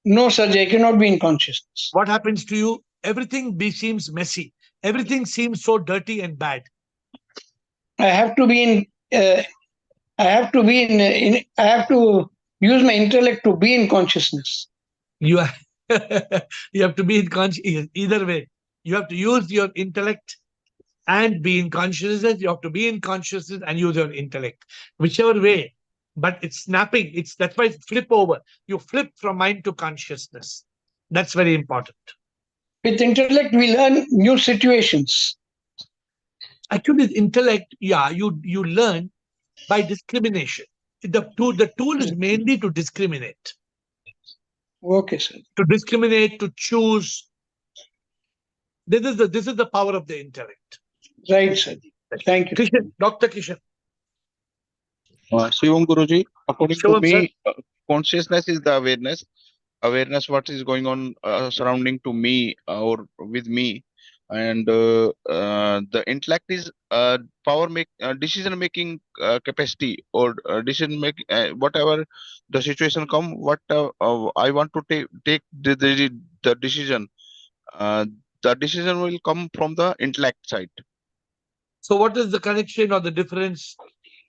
No, sir, I cannot be in consciousness. What happens to you? Everything seems messy. Everything seems so dirty and bad. I have to be in. I have to use my intellect to be in consciousness. You have to be in consciousness. Either way, you have to use your intellect and be in consciousness. You have to be in consciousness and use your intellect. Whichever way, but it's snapping. That's why it's flip over. You flip from mind to consciousness. That's very important. With intellect, we learn new situations. Actually, with intellect, yeah, you learn by discrimination. The tool is mainly to discriminate. Okay, sir. To discriminate, to choose. This is the power of the intellect. Right, sir. Thank you. Kishan, Dr. Kishan. Shivam Guruji, according Shivam, to me, consciousness is the awareness what is going on surrounding to me or with me, and the intellect is decision making capacity or decision making whatever the situation come, what I want to take the decision. The decision will come from the intellect side. So what is the connection or the difference?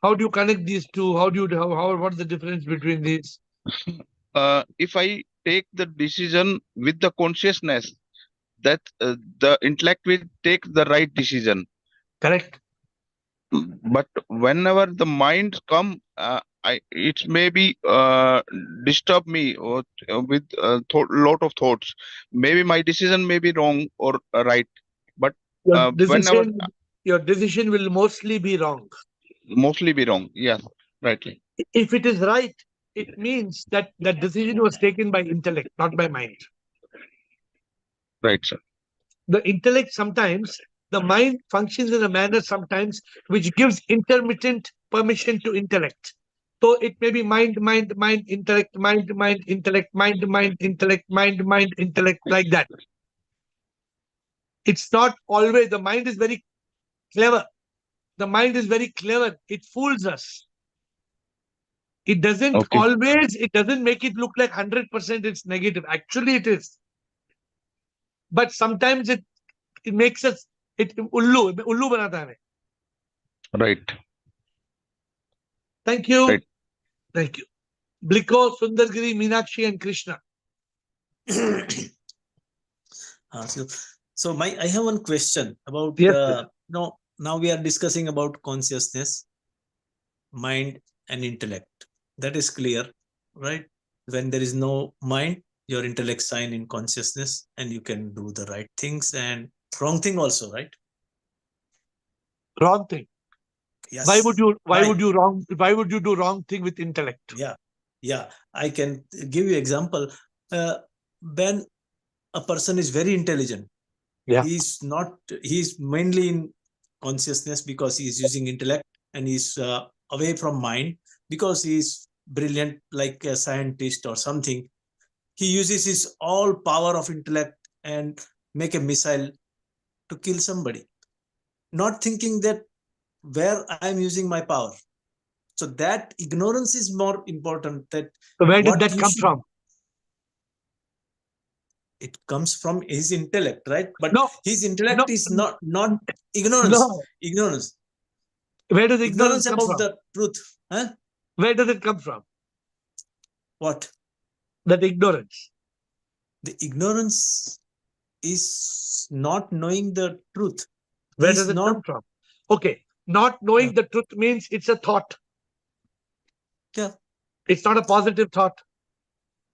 How do you connect these two? What's the difference between these? If I take the decision with the consciousness, that the intellect will take the right decision. Correct. But whenever the mind come, it's maybe disturb me or with lot of thoughts. Maybe my decision may be wrong or right, but Your whenever decision will mostly be wrong. mostly be wrong. Yes, rightly. If it is right, it means that that decision was taken by intellect, not by mind. Right, sir. The intellect sometimes, the mind functions in a manner sometimes which gives intermittent permission to intellect. So it may be mind, intellect, intellect, intellect, intellect, like that. It's not always, the mind is very clever. The mind is very clever. It fools us. It doesn't always, it doesn't make it look like 100% it's negative. Actually, it is. But sometimes it makes us, ullu banata hai. Right. Thank you. Right. Thank you. Bliko, Sundargiri, Meenakshi, and Krishna. So I have one question about, now we are discussing about consciousness, mind, and intellect. That is clear, right? When there is no mind, your intellect shine in consciousness and you can do the right things and wrong thing also, right? Wrong thing. Yes. Why would you do wrong thing with intellect? Yeah. I can give you example. When a person is very intelligent, he's mainly in consciousness because he is using intellect, and he's away from mind because he is brilliant, like a scientist or something. He uses his all power of intellect and make a missile to kill somebody, not thinking that where I am using my power. So that ignorance is more important. That so where did that come from? It comes from his intellect, right? But his intellect is not ignorance. No. Ignorance. Where does ignorance come about from? the truth? Huh? Where does it come from? What? That ignorance. The ignorance is not knowing the truth. Where does it come from? Okay. Not knowing the truth means it's a thought. Yeah. It's not a positive thought.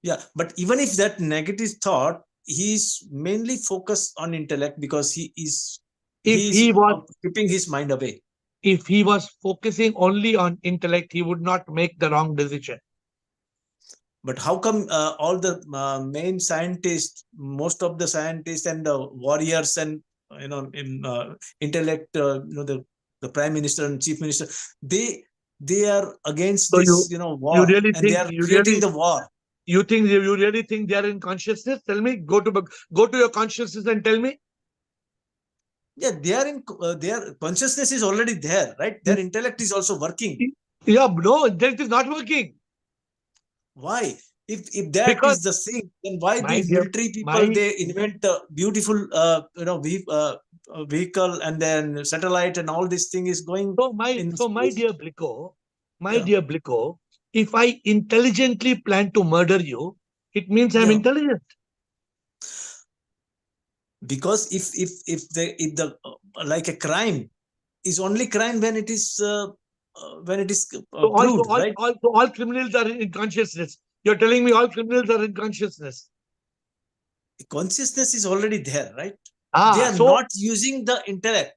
Yeah. But even if that negative thought, he's mainly focused on intellect because he is keeping his mind away. If he was focusing only on intellect, he would not make the wrong decision. But how come all the main scientists, most of the scientists and the warriors and in intellect, the prime minister and chief minister, they are against this war, you really and they are creating the war. You really think they are in consciousness? Tell me. Go to your consciousness and tell me. Yeah, they are in. Their consciousness is already there, right? Their intellect is also working. Yeah, no, intellect is not working. Why? If that is the thing, then why the military people they invent a beautiful vehicle and then satellite and all this thing is going. So my dear Bliko, if I intelligently plan to murder you, it means I'm intelligent. Because if the like a crime is only crime when it is proved, right? All criminals are in consciousness. You're telling me all criminals are in consciousness. Consciousness is already there, right? They are not using the intellect.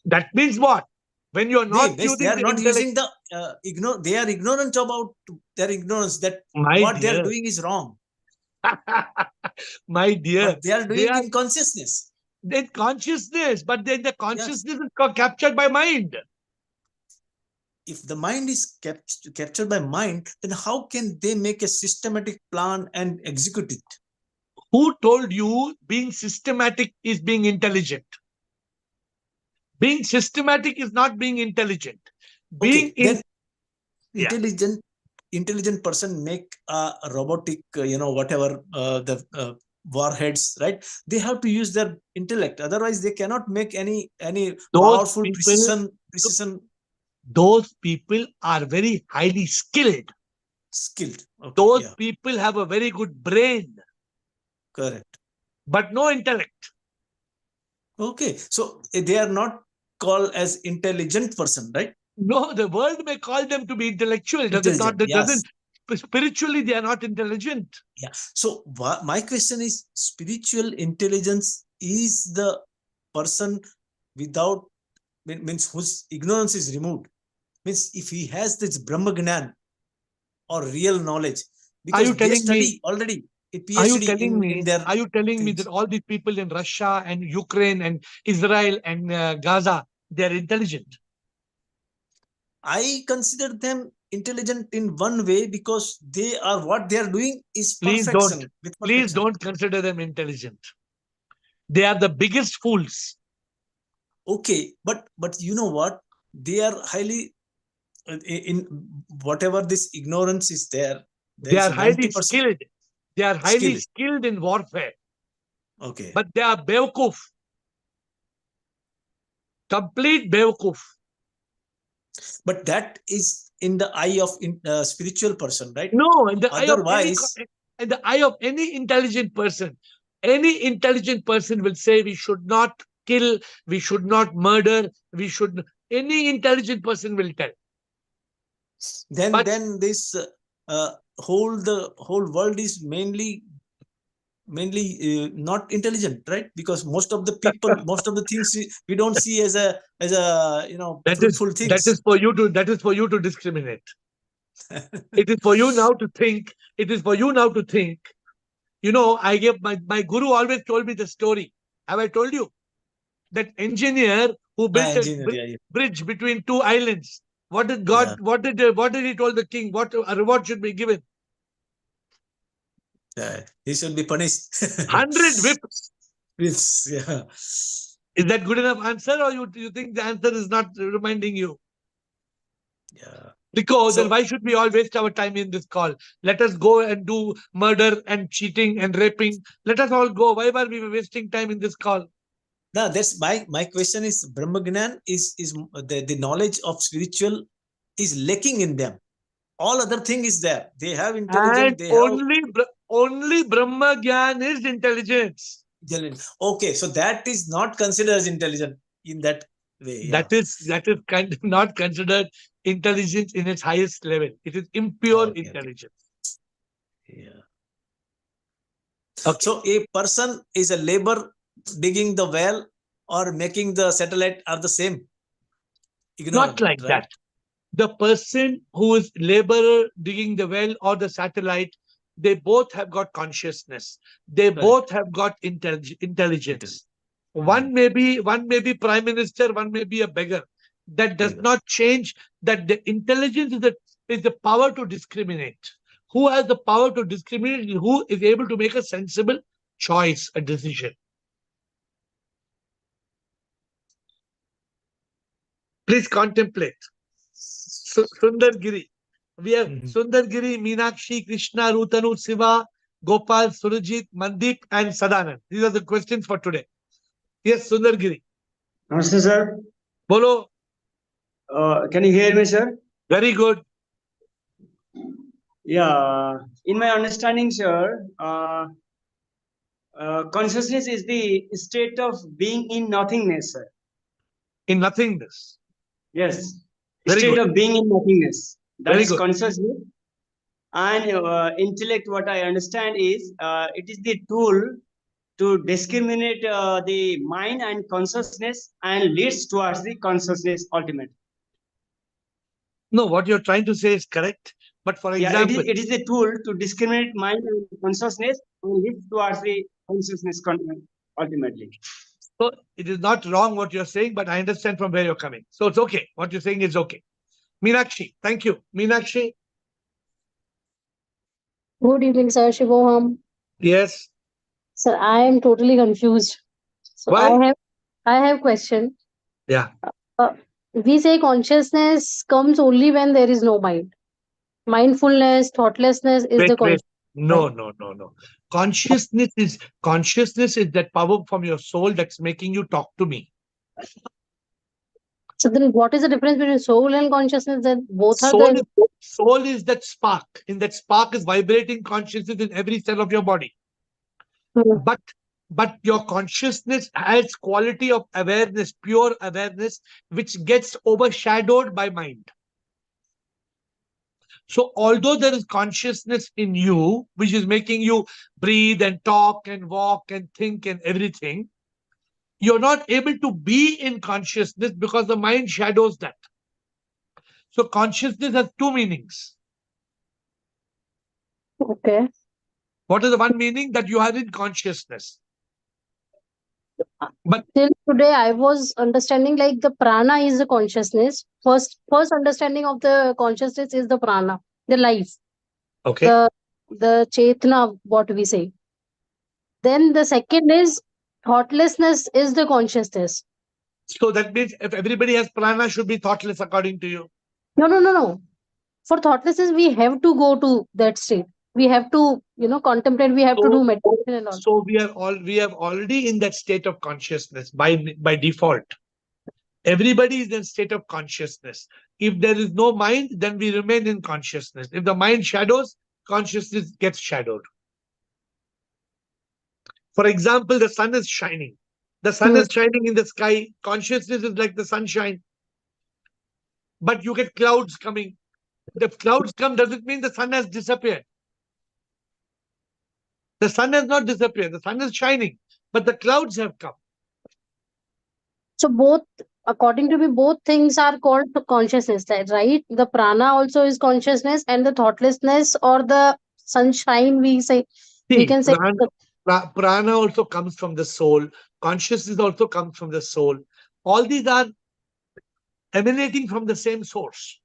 That means what? When you are not using they are the not intellect, using the they are ignorant about their ignorance that what they are doing is wrong. My dear, but they are doing in consciousness. In consciousness, but then the consciousness is captured by mind. If the mind is captured by mind, then how can they make a systematic plan and execute it? Who told you being systematic is being intelligent? Being systematic is not being intelligent. Being intelligent person make a robotic, whatever the warheads, right? They have to use their intellect. Otherwise, they cannot make any powerful precision. Those people are very highly skilled. Okay, those people have a very good brain. Correct. But no intellect. Okay, so they are not called as intelligent person, right? No, the world may call them to be intellectual. Does it not? Intelligent, yes. Doesn't spiritually they are not intelligent. Yeah. So my question is, spiritual intelligence is the person without means whose ignorance is removed. Means if he has this Brahma Gnan or real knowledge, because you they telling study me- already a Are you PhD telling me? in their Are you telling me things. that all these people in Russia and Ukraine and Israel and Gaza, they are intelligent? I consider them intelligent in one way because they are what they are doing is Please perfection. don't. With Please perfection. don't consider them intelligent. They are the biggest fools. Okay, but you know what? They are highly in whatever this ignorance is there. They are is highly 90% skilled. They are highly skilled. skilled in warfare. Okay. But they are Bewkuf. Complete Bewkuf. But that is in the eye of spiritual person, right? No, in the Otherwise, eye of any intelligent person, any intelligent person will say we should not kill, we should not murder, we should. Any intelligent person will tell. then this the whole world is mainly not intelligent, right? Because most of the people, most of the things we don't see as a fruitful things. That is for you to discriminate. It is for you now to think. It is for you now to think. I gave my guru always told me the story. Have I told you? That engineer who built a bridge between two islands. What did God? Yeah. What did he told the king? What a reward should be given? He should be punished. 100 whips. Whips, yeah. Is that good enough answer, or you think the answer is not reminding you? Yeah. Because then why should we all waste our time in this call? Let us go and do murder and cheating and raping. Let us all go. Why are we wasting time in this call? No, that's my question is Brahmagnan is the knowledge of spiritual is lacking in them. All other thing is there. They have intelligence. And only Brahma Gyan is intelligence. Okay, so that is not considered as intelligent in that way. Yeah. That is kind of not considered intelligence in its highest level. It is impure intelligence. Okay. Yeah. Okay. So a person is a labor digging the well or making the satellite are the same. Not like that. The person who is laborer digging the well or the satellite, they both have got consciousness. They both have got intelligence. One may be prime minister, one may be a beggar. That does not change that the intelligence is the power to discriminate. Who has the power to discriminate? Who is able to make a sensible choice, a decision? Please contemplate. Sundargiri. We have Sundargiri, Meenakshi, Krishna, Rutanu, Siva, Gopal, Surajit, Mandip, and Sadanand. These are the questions for today. Yes, Sundargiri. Namaste, sir. Bolo. Can you hear me, sir? Very good. Yeah. In my understanding, sir, consciousness is the state of being in nothingness, sir. In nothingness? Yes. Very state good. of being in nothingness. That Very is good. consciousness. And intellect, what I understand is, it is the tool to discriminate the mind and consciousness and leads towards the consciousness ultimately. No, what you're trying to say is correct. But for example, it is a tool to discriminate mind and consciousness and leads towards the consciousness ultimately. So it is not wrong what you're saying, but I understand from where you're coming. So it's okay. What you're saying is okay. Meenakshi, thank you. Meenakshi. Good evening, sir. Shivoham. Yes. Sir, I am totally confused. So Why? I have question. Yeah. We say consciousness comes only when there is no mind. Mindfulness, thoughtlessness is the consciousness. No. Consciousness is that power from your soul that's making you talk to me. So then what is the difference between soul and consciousness? That both are soul is that spark. In that spark is vibrating consciousness in every cell of your body. But but your consciousness has quality of awareness, pure awareness, which gets overshadowed by mind. So although there is consciousness in you, which is making you breathe and talk and walk and think and everything, you're not able to be in consciousness because the mind shadows that. So consciousness has two meanings. Okay. What is the one meaning? That you are in consciousness. But till today, I was understanding like the prana is the consciousness. First understanding of the consciousness is the prana, the life, okay, the chetna, what we say. Then the second is thoughtlessness is the consciousness. so that means if everybody has prana, should be thoughtless according to you. No. For thoughtlessness, we have to go to that state. We have to, contemplate. We have to do meditation and all. So we are already in that state of consciousness by default. Everybody is in state of consciousness. If there is no mind, then we remain in consciousness. If the mind shadows, consciousness gets shadowed. For example, the sun is shining. The sun is shining in the sky. Consciousness is like the sunshine. But you get clouds coming. If clouds come, does it mean the sun has disappeared? The sun has not disappeared. The sun is shining, but the clouds have come. So both, according to me, both things are called consciousness, right? The prana also is consciousness, and the thoughtlessness or the sunshine, we can say. Prana also comes from the soul. Consciousness also comes from the soul. All these are emanating from the same source.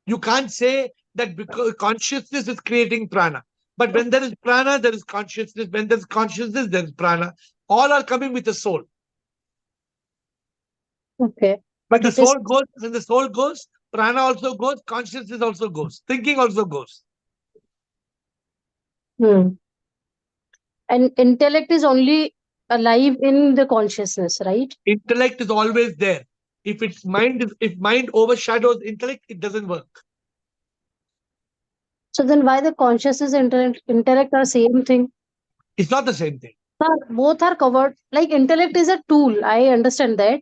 You can't say that because consciousness is creating prana. But when there is prana, there is consciousness. When there is consciousness, there is prana. All are coming with the soul. Okay. When the soul goes, prana also goes, consciousness also goes, thinking also goes. And intellect is only alive in the consciousness, right? Intellect is always there. If mind overshadows intellect, it doesn't work. So then why the consciousness and intellect are same thing? It's not the same thing. Both are covered. Like intellect is a tool. I understand that.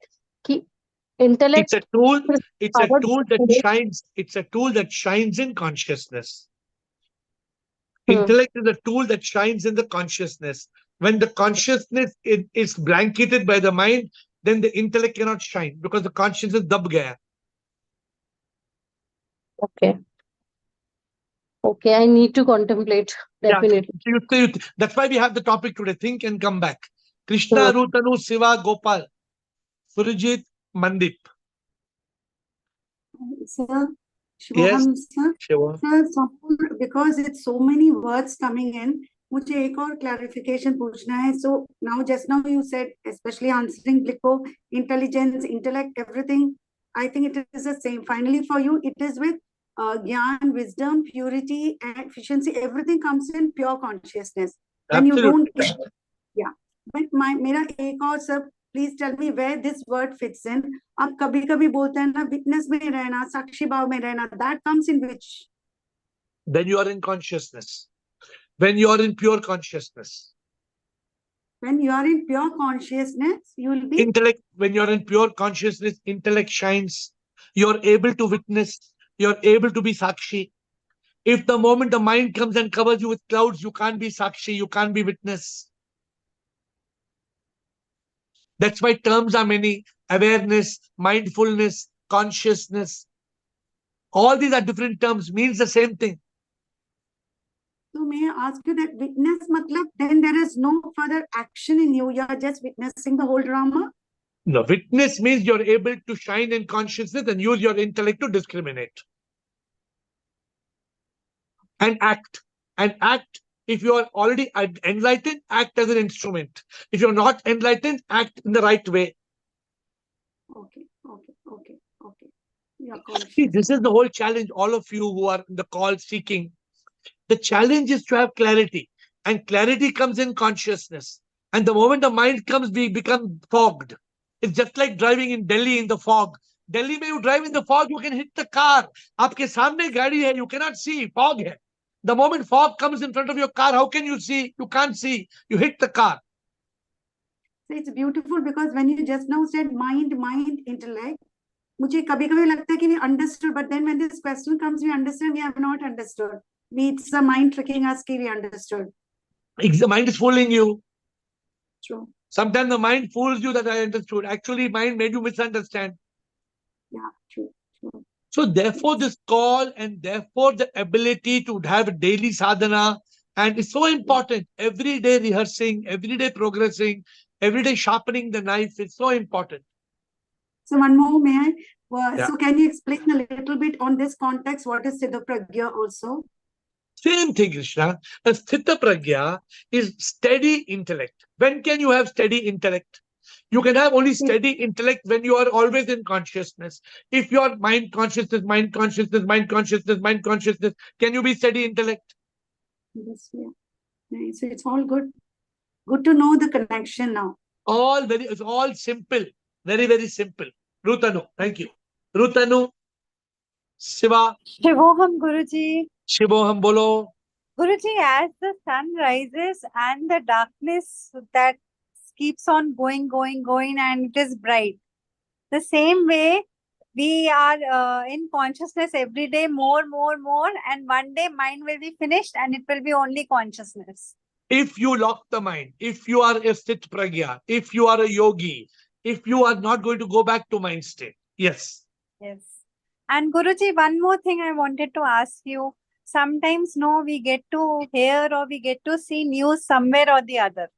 Intellect. It's a tool. It's a tool that shines. It's a tool that shines in consciousness. Intellect is a tool that shines in the consciousness. When the consciousness is blanketed by the mind, then the intellect cannot shine because the consciousness dab gaya. Okay, I need to contemplate. Definitely. Yeah, that's why we have the topic today. Think and come back. Krishna, Rutanu, Siva, Gopal, Surajit, Mandip. Sir, Yes, sir, because it's so many words coming in, मुझे एक और clarification पूछना है. So now, just now you said, especially answering Bliko, intelligence, intellect, everything. I think it is the same. Finally, for you, it is with Gyan, wisdom, purity, and efficiency. Everything comes in pure consciousness. And you don't. Yeah. But मेरा एक और sir, please tell me where this word fits in. आप कभी-कभी बोलते हैं ना witness में रहना, साक्षी भाव में रहना. That comes in which? Then you are in consciousness. When you are in pure consciousness. When you are in pure consciousness, you will be. Intellect. When you are in pure consciousness, intellect shines. You are able to witness. You are able to be sakshi. If the moment the mind comes and covers you with clouds, you can't be sakshi. You can't be witness. That's why terms are many. Awareness, mindfulness, consciousness. All these are different terms, means the same thing. So may I ask you that witness matlab, then there is no further action in you. You are just witnessing the whole drama? No, witness means you're able to shine in consciousness and use your intellect to discriminate. And act. And act. If you are already enlightened, act as an instrument. If you're not enlightened, act in the right way. Okay. See, this is the whole challenge, all of you who are in the call seeking. The challenge is to have clarity. And clarity comes in consciousness. And the moment the mind comes, we become fogged. It's just like driving in Delhi in the fog. Delhi, when you drive in the fog, you can hit the car. Aapke samne gaadi hai, you cannot see, fog hai. The moment fog comes in front of your car, how can you see? You can't see. You hit the car. So it's beautiful because when you just now said mind, intellect, मुझे कभी-कभी लगता है कि we understood, but then when this question comes, we understand we have not understood. It's the mind tricking us कि we understood. The mind is fooling you. True. Sometimes the mind fools you that I understood. Actually, mind made you misunderstand. Yeah, true. So therefore, this call and therefore the ability to have daily sadhana, and it's so important. Every day rehearsing, every day progressing, every day sharpening the knife. It's so important. So one more, may I? Yeah. So can you explain a little bit on this context? What is Siddha Pragya also? Same thing, Krishna. A Sthita Pragya is steady intellect. When can you have steady intellect? You can have only steady intellect when you are always in consciousness. If you are mind consciousness, can you be steady intellect? Yes, yeah. Nice. So it's all good. Good to know the connection now. It's all simple. Very, very simple. Rutanu, thank you. Rutanu, Shiva. Shivoham Guruji. Shivoham Bolo. Guruji, as the sun rises and the darkness that keeps on going and it is bright. The same way we are in consciousness every day, more, and one day mind will be finished and it will be only consciousness. If you lock the mind, if you are a Sthit Pragya, if you are a yogi, if you are not going to go back to mind state. Yes. Yes. And Guruji, one more thing I wanted to ask you. Sometimes, we get to hear or we get to see news somewhere or the other.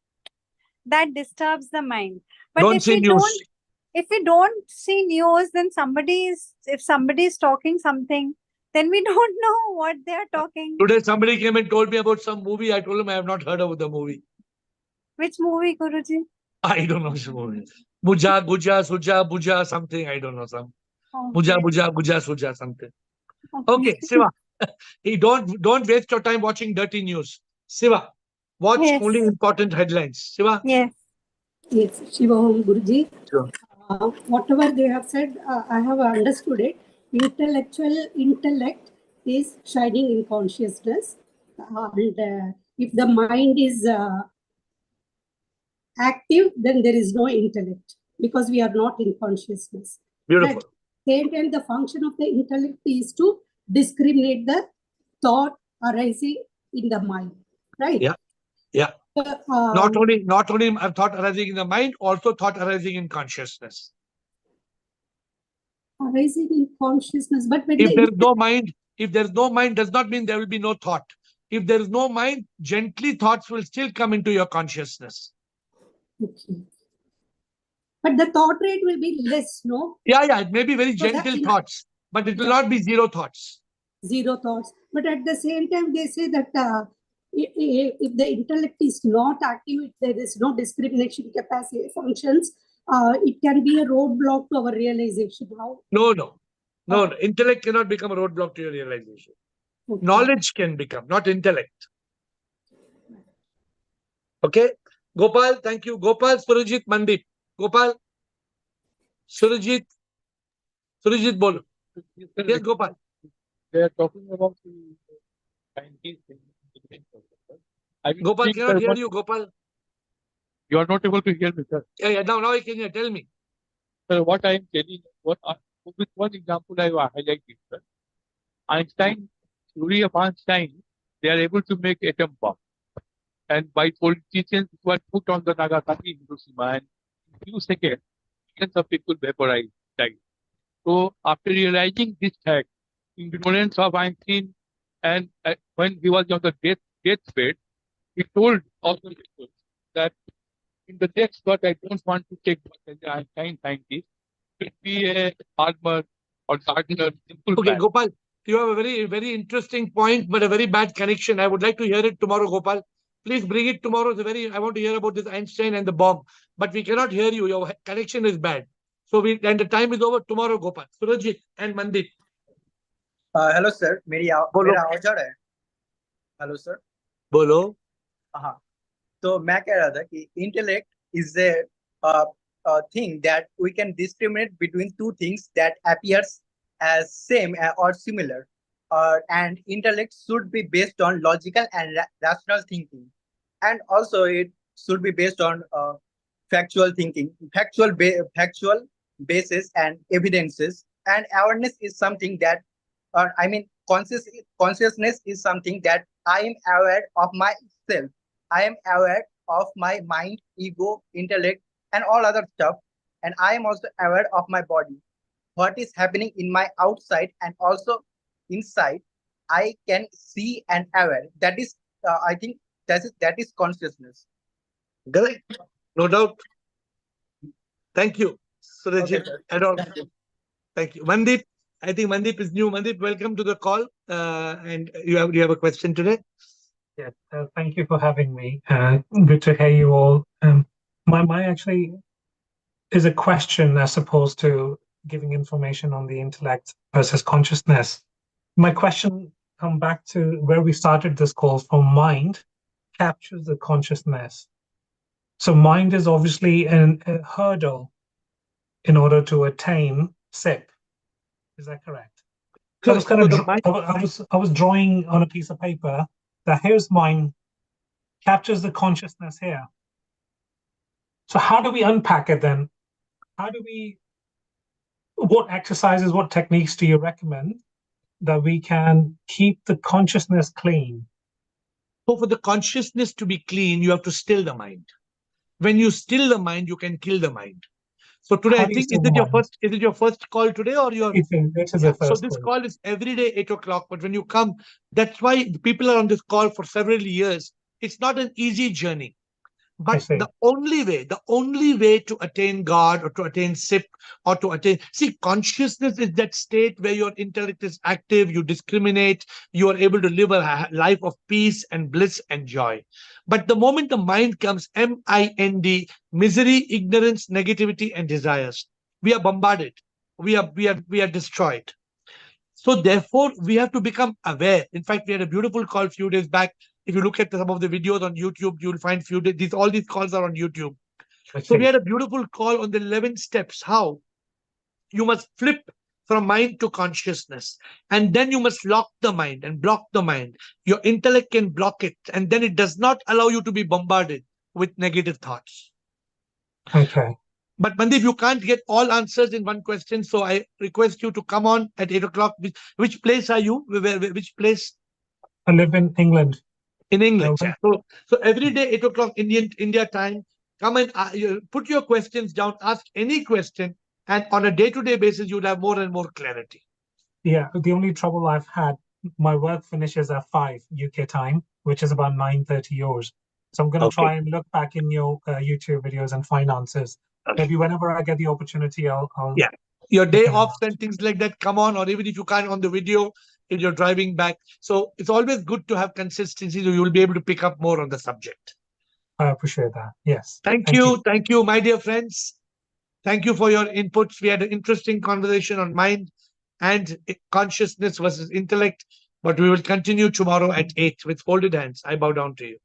That disturbs the mind. But if we don't see news, then if somebody is talking something, then we don't know what they are talking. Today somebody came and told me about some movie. I told him I have not heard of the movie. Which movie, Guruji? I don't know which movie. Muja, Guja, Suja, Buja, something. I don't know. Muja, Buja, Guja, Suja, something. Okay, Shiva. Don't waste your time watching dirty news. Shiva, watch only important headlines. Shiva. Yes. Yes, Shivoham Guruji. Sure. Whatever they have said, I have understood it. Intellectual intellect is shining in consciousness. And if the mind is active, then there is no intellect because we are not in consciousness. Beautiful. Right? And the function of the intellect is to discriminate the thought arising in the mind. Right? Yeah. Yeah. Not only thought arising in the mind, also thought arising in consciousness. Arising in consciousness, but when if there's no mind, does not mean there will be no thought. If there is no mind, gently thoughts will still come into your consciousness. Okay. But the thought rate will be less, no? Yeah, it may be very gentle thoughts, but it will not be zero thoughts. Zero thoughts. But at the same time, they say that if the intellect is not active, if there is no discrimination capacity functions, it can be a roadblock to our realization. How? No. Intellect cannot become a roadblock to your realization. Okay. Knowledge can become, not intellect. Okay. Gopal, thank you. Gopal, Surajit, Mandip. Gopal, Surajit, bolo. Yes, Gopal. They are talking about the scientists. Gopal, cannot hear you, Gopal. You are not able to hear me, sir. Yeah. Now I can hear. Tell me. Sir, what I am telling, with one example I will highlight it, sir. Theory of Einstein, they are able to make atom bomb. And by politicians who are put on the Nagasaki, Hiroshima, and in few seconds, millions of people vaporized, died. So after realizing this fact, ignorance of Einstein, and when he was on the deathbed, he told all the people that in the next birth, I don't want to take birth as an Einstein scientist. It will be a farmer or gardener, simple man. Gopal, you have a very, very interesting point, but a very bad connection. I would like to hear it tomorrow, Gopal. Please bring it tomorrow. I want to hear about this Einstein and the bomb, but we cannot hear you. Your connection is bad. So and the time is over tomorrow, Gopal. Surajit and Mandip. Hello sir, मेरा आवाज आ रहा है? Hello sir, बोलो. हाँ, तो मैं कह रहा था कि intellect is a thing that we can discriminate between two things that appears as same or similar, and intellect should be based on logical and rational thinking, and also it should be based on factual thinking, factual basis and evidences. And awareness is something that, consciousness is something that I am aware of myself. I am aware of my mind, ego, intellect, and all other stuff. And I am also aware of my body, what is happening in my outside and also inside. I can see and aware. That is, I think that is consciousness. Correct. No doubt. Thank you, Surajit. Okay, sir. And all. Thank you. Mandeep, I think Mandeep is new. Mandeep, welcome to the call. And you have a question today? Yeah, thank you for having me. Good to hear you all. My actually is a question as opposed to giving information on the intellect versus consciousness. My question come back to where we started this call from. Mind captures the consciousness. So mind is obviously a hurdle in order to attain SIP. Is that correct? So I was kind of I was drawing on a piece of paper that here's mind captures the consciousness here. So how do we unpack it then? How do we, what exercises, what techniques do you recommend that we can keep the consciousness clean? So for the consciousness to be clean, you have to still the mind. When you still the mind, you can kill the mind. So today, I think, is it your first call today or your? It is a first So this call is every day 8 o'clock. But when you come, that's why the people are on this call for several years. It's not an easy journey. But the only way to attain God or to attain SIP or to attain, see, consciousness is that state where your intellect is active, you discriminate, you are able to live a life of peace and bliss and joy. But the moment the mind comes, M-I-N-D, misery, ignorance, negativity, and desires, we are bombarded. We are destroyed. So therefore, we have to become aware. In fact, we had a beautiful call a few days back. If you look at some of the videos on YouTube, you'll find all these calls are on YouTube. So we had a beautiful call on the 11 steps. How you must flip from mind to consciousness, and then you must lock the mind and block the mind. Your intellect can block it, and then it does not allow you to be bombarded with negative thoughts. Okay. But Mandeep, you can't get all answers in one question, so I request you to come on at 8 o'clock. Which place are you? Which place? I live in England. In England, yeah. So every day, 8 o'clock India time, come and put your questions down, ask any question, and on a day-to-day basis, you'll have more and more clarity. Yeah, the only trouble I've had, my work finishes at 5 UK time, which is about 9:30 yours. So I'm going to try and look back in your YouTube videos and find answers. Maybe whenever I get the opportunity, I'll yeah. Your day offs and things like that, come on, or even if you can't on the video, if you're driving back. So it's always good to have consistency, so you'll be able to pick up more on the subject. I appreciate that. Yes. Thank you. Thank you, my dear friends. Thank you for your inputs. We had an interesting conversation on mind and consciousness versus intellect, but we will continue tomorrow at 8 with folded hands. I bow down to you.